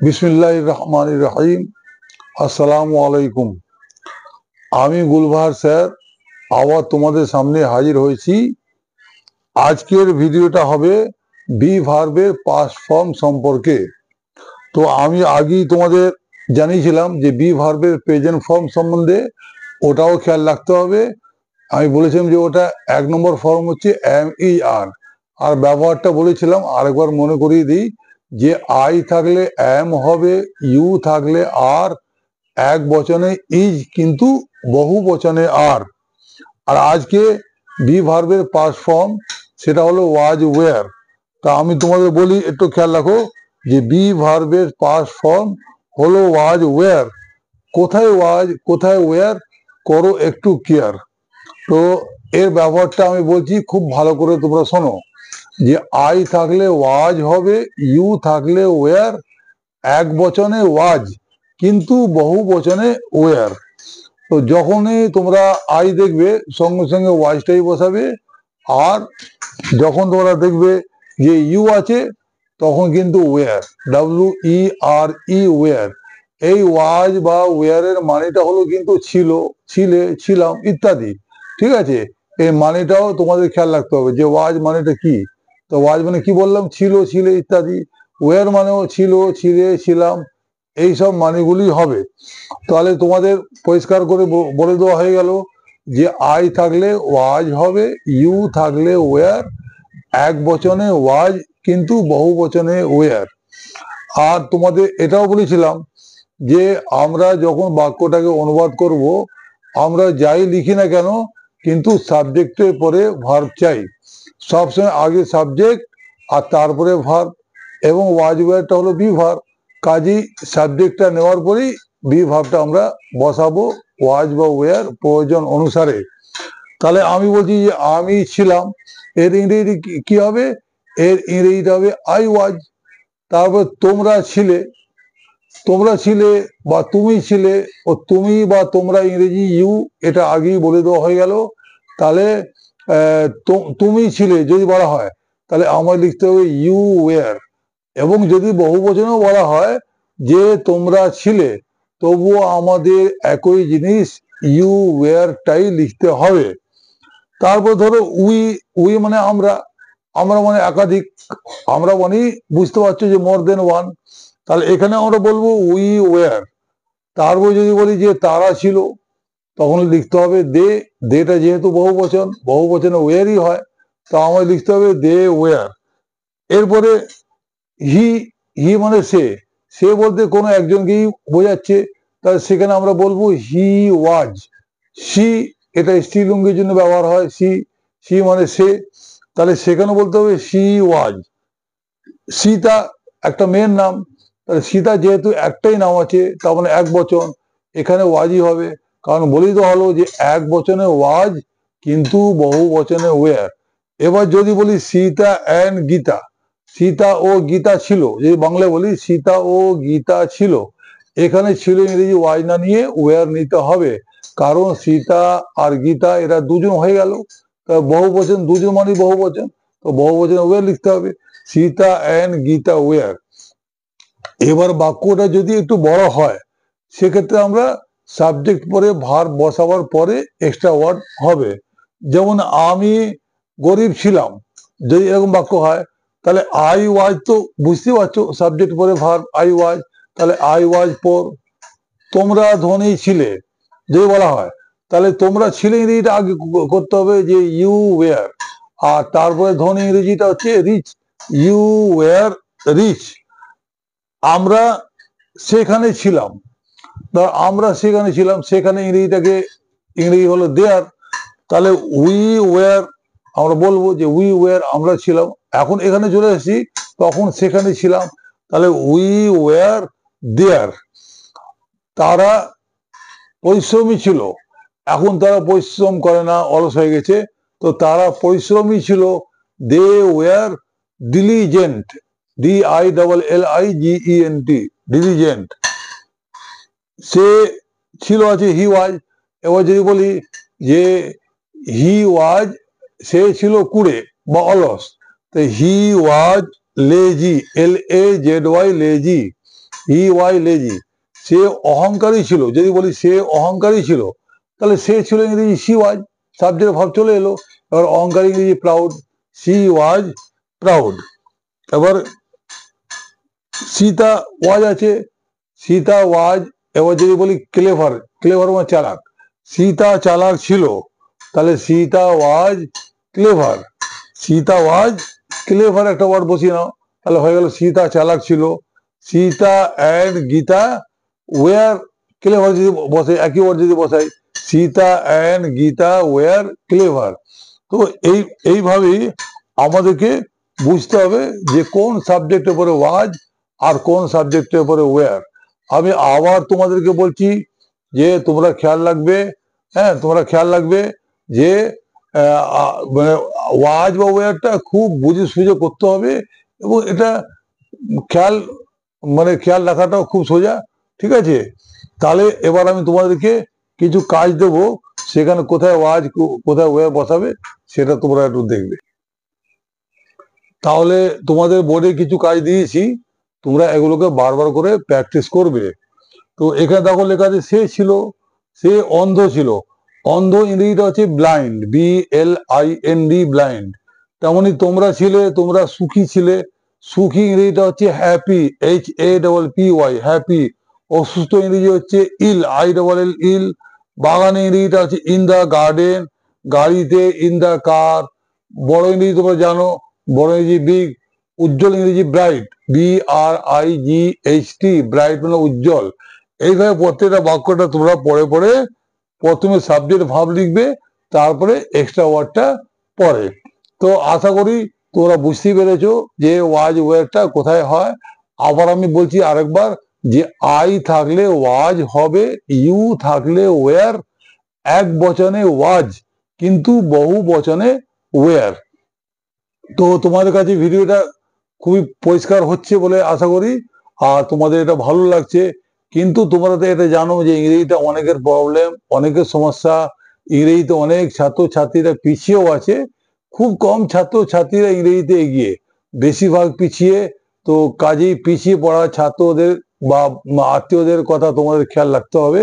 বিসমিল্লাহির রহমানির রহিম। আসসালামু আলাইকুম। আমি গুলবাহার স্যার আবার তোমাদের সামনে হাজির হয়েছি। আজকের ভিডিওটা হবে বি ভার্বের পাস্ট ফর্ম সম্পর্কে। তো আমি আগেই তোমাদের জানিয়েছিলাম যে বি ভার্বের প্রেজেন্ট ফর্ম সম্বন্ধে, ওটাও খেয়াল রাখতে হবে। আমি বলেছিলাম যে ওটা 1 নম্বর ফর্ম হচ্ছে এম ই আর। আর ব্যবহারটা বলেছিলাম, আরেকবার মনে করিয়ে দিই, যে আই থাকলে এম হবে, ইউ থাকলে আর, এক বচনে ইজ কিন্তু বহু বচনে আর। আর আজকে বি ভার্বের পাস্ট ফর্ম সেটা হলো ওয়াজ ওয়্যার। তা আমি তোমাদের বলি, একটু খেয়াল রাখো যে বি ভার্বের পাস্ট ফর্ম হলো ওয়াজ ওয়্যার। কোথায় ওয়াজ কোথায় ওয়্যার করো একটু কেয়ার। তো এর ব্যবহারটা আমি বলছি, খুব ভালো করে তোমরা শোনো। যে আই থাকলে ওয়াজ হবে, ইউ থাকলে ওয়্যার, এক বচনে ওয়াজ কিন্তু বহু বচনে ওয়্যার। তো যখনই তোমরা আই দেখবে সঙ্গে সঙ্গে ওয়াজটাই বসাবে, আর যখন তোমরা দেখবে যে ইউ আছে তখন কিন্তু ওয়্যার, WERE ওয়্যার। এই ওয়াজ বা ওয়্যারের মানেটা হলো কিন্তু ছিল, ছিলে, ছিলাম ইত্যাদি। ঠিক আছে, এই মানেটাও তোমাদের খেয়াল রাখতে হবে যে ওয়াজ মানেটা কি। তো ওয়াজ মানে কি বললাম? ছিল, ছিলে ইত্যাদি। ওয়্যার মানেও ছিল, ছিলে, ছিলাম, এইসব মানেগুলি হবে। তাহলে তোমাদের পরিষ্কার করে বলে দেওয়া হয়ে গেল যে আই থাকলে ওয়াজ হবে, ইউ থাকলে ওয়্যার, এক বচনে ওয়াজ কিন্তু বহু বচনে ওয়্যার। আর তোমাদের এটাও বলেছিলাম যে আমরা যখন বাক্যটাকে অনুবাদ করব, আমরা যাই লিখি না কেন কিন্তু সাবজেক্টের পরে ভার্ব চাই। সবসময় আগে সাবজেক্ট আর তারপরে ভার্ব, এবং ওয়াজ ওয়্যারটা হলো বি ভার্ব। কাজেই সাবজেক্টটা নেওয়ার পরেই বি ভার্বটা আমরা বসাবো ওয়াজ বা ওয়্যার প্রয়োজন অনুসারে। তাহলে আমি বলছি যে আমি ছিলাম, এর ইংরেজি কি হবে? এর ইংরেজিটা হবে আই ওয়াজ। তারপর তোমরা ছিলে, তোমরা ছিলে বা তুমি ছিলে, ও তুমি বা তোমরা ইংরেজি ইউ, এটা আগেই বলে দেওয়া হয়ে গেল। তাহলে তুমি ছিলে যদি বলা হয় তাহলে আমার লিখতে হবে ইউ ওয়্যার। এবং যদি বহু বচনেও বলা হয় যে তোমরা ছিলে, তবুও আমাদের একই জিনিস ইউ ওয়্যারটাই লিখতে হবে। তারপর ধরো উই, উই মানে আমরা, আমরা মানে একাধিক, আমরা মানে বুঝতে পারছো যে মোর দেন ওয়ান। তাহলে এখানে আমরা বলবো উই ওয়্যার। তারপর যদি বলি যে তারা ছিল, তখন লিখতে হবে দে। দেটা যেহেতু বহু বচন, বহু বচনে ওয়্যারই হয়, তো আমায় লিখতে হবে দে ওয়্যার। এরপরে হি, হি মানে সে, সে বলতে কোনো একজনকেই বোঝাচ্ছে, তাহলে সেখানে আমরা বলবো হি ওয়াজ। সি, এটা স্ত্রীলিঙ্গের জন্য ব্যবহার হয়, সি, সি মানে সে, তাহলে সেখানে বলতে হবে সি ওয়াজ। সীতা একটা মেয়ের নাম, তাহলে সীতা যেহেতু একটাই নাম আছে তার মানে এক বচন, এখানে ওয়াজই হবে। কারণ বলেই তো হলো যে এক বচনে ওয়াজ কিন্তু বহু বচনে ওয়্যার। এবার যদি বলি সীতা অ্যান্ড গীতা, সীতা ও গীতা ছিল, যদি বাংলায় বলি সীতা ও গীতা ছিল, এখানে ছিল ইংরেজি ওয়াজ না নিয়ে ওয়্যার নিতে হবে। কারণ সীতা আর গীতা এরা দুজন হয়ে গেল, তা বহু বচন, দুজন মানে বহু বচন, তো বহু বচনে ওয়্যার লিখতে হবে, সীতা অ্যান্ড গীতা ওয়্যার। এবার বাক্যটা যদি একটু বড় হয়, সেক্ষেত্রে আমরা সাবজেক্ট পরে ভার্ব বসাবার পরে এক্সট্রা ওয়ার্ড হবে। যেমন আমি গরিব ছিলাম, যদি এরকম বাক্য হয়, তাহলে আই ওয়াজ, তো বুঝতে পারছো সাবজেক্ট পরে ভার্ব আই ওয়াজ, তাহলে আই ওয়াজ পোর। তোমরা ধনী ছিলে যদি বলা হয়, তাহলে তোমরা ছিলে ইংরেজিটা আগে করতে হবে যে ইউ ওয়্যার, আর তারপরে ধনী ইংরেজিটা হচ্ছে রিচ, ইউ ওয়্যার রিচ। আমরা সেখানে ছিলাম, ধর আমরা সেখানে ছিলাম, সেখানে ইংরেজিটাকে, ইংরেজি হলো দেয়ার, তাহলে উই ওয়্যার, আমরা বলবো যে উই ওয়্যার আমরা ছিলাম। এখন এখানে চলে এসেছি, তখন সেখানে ছিলাম, তাহলে উই ওয়্যার দেয়ার। তারা পরিশ্রমী ছিল, এখন তারা পরিশ্রম করে না, অলস হয়ে গেছে, তো তারা পরিশ্রমী ছিল, they were diligent, DILLIGENT, diligent. সে ছিল আছে হি ওয়াজ। এবার যদি বলি যে হি ওয়াজ, সে ছিল কুড়ে বা অলস, তো হি ওয়াজ লেজি, LAZY লেজি। হি ওয়াই লেজি, সে অহংকারী ছিল। যদি বলি সে অহংকারী ছিল, তাহলে সে ছিল ইংরেজি সি ওয়াজ, সাবজেক্ট ভাব চলে এলো। এবার অহংকারী ইংরেজি প্রাউড, সি ওয়াজ প্রাউড। এবার সীতা ওয়াজ আছে, সীতা ওয়াজ। এবার যদি বলি ক্লেভার, ক্লেভার মানে চালাক, সীতা চালাক ছিল, তাহলে Sita was clever, Sita was clever একটা ওয়ার্ড বসিয়ে নাও, তাহলে হয়ে গেল সীতা চালাক ছিল। Sita and Gita were clever, যদি বসে একই ওয়ার্ড যদি বসাই, Sita and Gita were clever. তো এইভাবেই আমাদেরকে বুঝতে হবে যে কোন সাবজেক্টের উপরে ওয়াজ আর কোন সাবজেক্টের উপরে ওয়ার। আমি আবার তোমাদেরকে বলছি যে তোমরা খেয়াল রাখবে, হ্যাঁ তোমরা খেয়াল রাখবে যে মানে ওয়াজ বা ওয়ারটা খুব বুঝে সুঝে করতে হবে, এবং এটা খেয়াল খেয়াল রাখাটাও খুব সোজা। ঠিক আছে, তাহলে এবার আমি তোমাদেরকে কিছু কাজ দেব, সেখানে কোথায় ওয়াজ কোথায় ওয়ার বসাবে সেটা তোমরা একটু দেখবে। তাহলে তোমাদের বোর্ডে কিছু কাজ দিয়েছি, তোমরা এগুলোকে বারবার করে প্র্যাকটিস করবে। তো এখানে দেখো লেখা আছে সে ছিল, সে অন্ধ ছিল। অন্ধ ইংরেজিটা হচ্ছে ব্লাইন্ড, BLIND, ব্লাইন্ড। তেমনি তোমরা ছিলে, তোমরা সুখী ছিলে, সুখী ইংরেজিটা হচ্ছে হ্যাপি, HAPPY, হ্যাপি। অসুস্থ ইংরেজি হচ্ছে ইল, ILL, ইল। বাগানে ইংরেজিটা হচ্ছে ইন দা গার্ডেন, গাড়িতে ইন দা কার। বড় ইংরেজি তোমরা জানো, বড় ইংরেজি বিগ। উজ্জ্বল ইংরেজি ব্রাইট, BRIGHT, ব্রাইট মানে উজ্জ্বল। এইভাবে প্রত্যেকটা বাক্যটা তোমরা পড়ে পড়ে প্রথমে সাবজেক্ট ভাব লিখবে, তারপরে এক্সট্রা ওয়ার্ডটা পরে। তো আশা করি তোমরা বুঝতে পেরেছো যে ওয়াজ ওয়ারটা কোথায় হয়। আবার আমি বলছি আরেকবার, যে আই থাকলে ওয়াজ হবে, ইউ থাকলে ওয়ার, এক বচনে ওয়াজ কিন্তু বহু বচনে ওয়ার। তো তোমাদের কাছে ভিডিওটা খুবই পরিষ্কার হচ্ছে বলে আশা করি, আর তোমাদের এটা ভালো লাগছে। কিন্তু তোমরা তো এটা জানো যে ইংরেজিটা অনেকের প্রবলেম, অনেকের সমস্যা। ইংরেজিতে অনেক ছাত্রছাত্রীরা পিছিয়েও আছে, খুব কম ছাত্রছাত্রীরা ইংরেজিতে এগিয়ে, বেশিরভাগ পিছিয়ে। তো কাজেই পিছিয়ে পড়া ছাত্রদের বা আত্মীয়দের কথা তোমাদের খেয়াল রাখতে হবে।